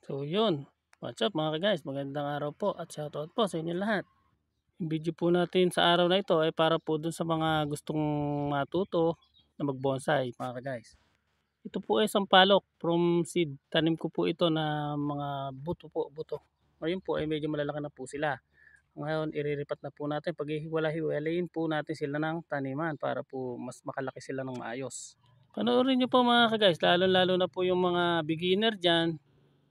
So yun, what's up mga ka-guys, magandang araw po at shoutout po sa inyo lahat. Yung video po natin sa araw na ito ay para po dun sa mga gustong matuto na mag-bonsai mga ka-guys. Ito po ay sampalok from seed. Tanim ko po ito na mga buto. Ngayon po ay medyo malalaki na po sila. Ngayon iriripat na po natin, pag hiwala-hiwalayin po natin sila ng taniman para po mas makalaki sila ng maayos. Panoorin nyo po mga ka-guys, lalo na po yung mga beginner dyan.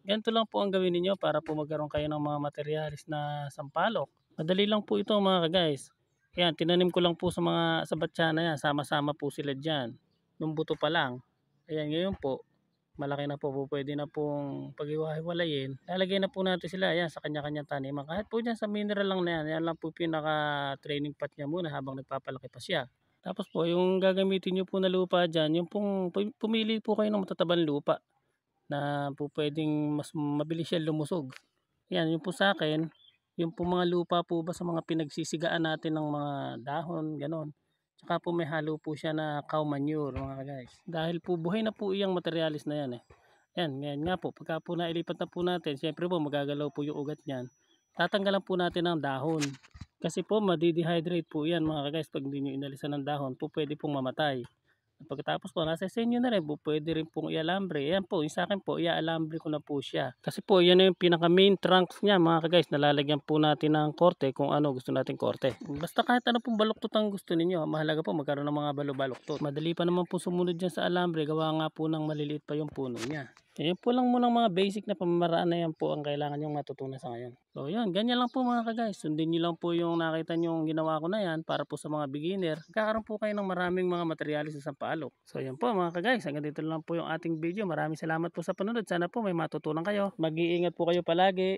Ganito lang po ang gawin niyo para po magkaroon kayo ng mga materialis na sampalok. Madali lang po ito mga ka-guys. Ayan, tinanim ko lang po sa batyana yan. Sama-sama po sila dyan. Nung buto pa lang. Ayan, ngayon po, malaki na po. Pwede na pong paghiwa-hiwalayin. Lalagay na po natin sila ayan, sa kanya-kanyang taniman. Kahit po dyan sa mineral lang na yan. Yan lang po pinaka-training pot niya muna habang nagpapalaki pa siya. Tapos po, yung gagamitin nyo po na lupa dyan, yung pong pumili po kayo ng matatabang lupa na po pwedeng mas mabilis siya lumusog. Yan, yung po sa akin, yung po mga lupa po ba sa mga pinagsisigaan natin ng mga dahon, ganon. Tsaka po may halo po siya na cow manure mga guys. Dahil po buhay na po iyang materialis na yan eh. Yan, ngayon nga po, pagka po nailipat na po natin, siyempre po magagalaw po yung ugat niyan. Tatanggalan po natin ng dahon. Kasi po madidehydrate po yan mga guys pag hindi nyo inalisan ng dahon po pwede pong mamatay. Pagkatapos po, nasa sa inyo na rin po, pwede rin pong ialambre. Ayan po, yung sa akin po, iaalambre ko na po siya. Kasi po, yan na yung pinaka main trunks niya mga ka-guys. Nalalagyan po natin ng korte kung ano gusto natin korte. Basta kahit ano pong baluktot ang gusto ninyo. Mahalaga po magkaroon ng mga baluktot. Madali pa naman po sumunod dyan sa alambre. Gawa nga po ng maliliit pa yung puno niya. Yan po lang muna mga basic na pamamaraan na yan po ang kailangan yung matutunan sa ngayon. So yun, ganyan lang po mga ka-guys. Sundin nyo lang po yung nakita nyo yung ginawa ko na yan para po sa mga beginner. Kakaroon po kayo ng maraming mga materialis sa sampalok. So yun po mga ka-guys, hanggang dito lang po yung ating video. Maraming salamat po sa panunod. Sana po may matutunan kayo. Mag-iingat po kayo palagi.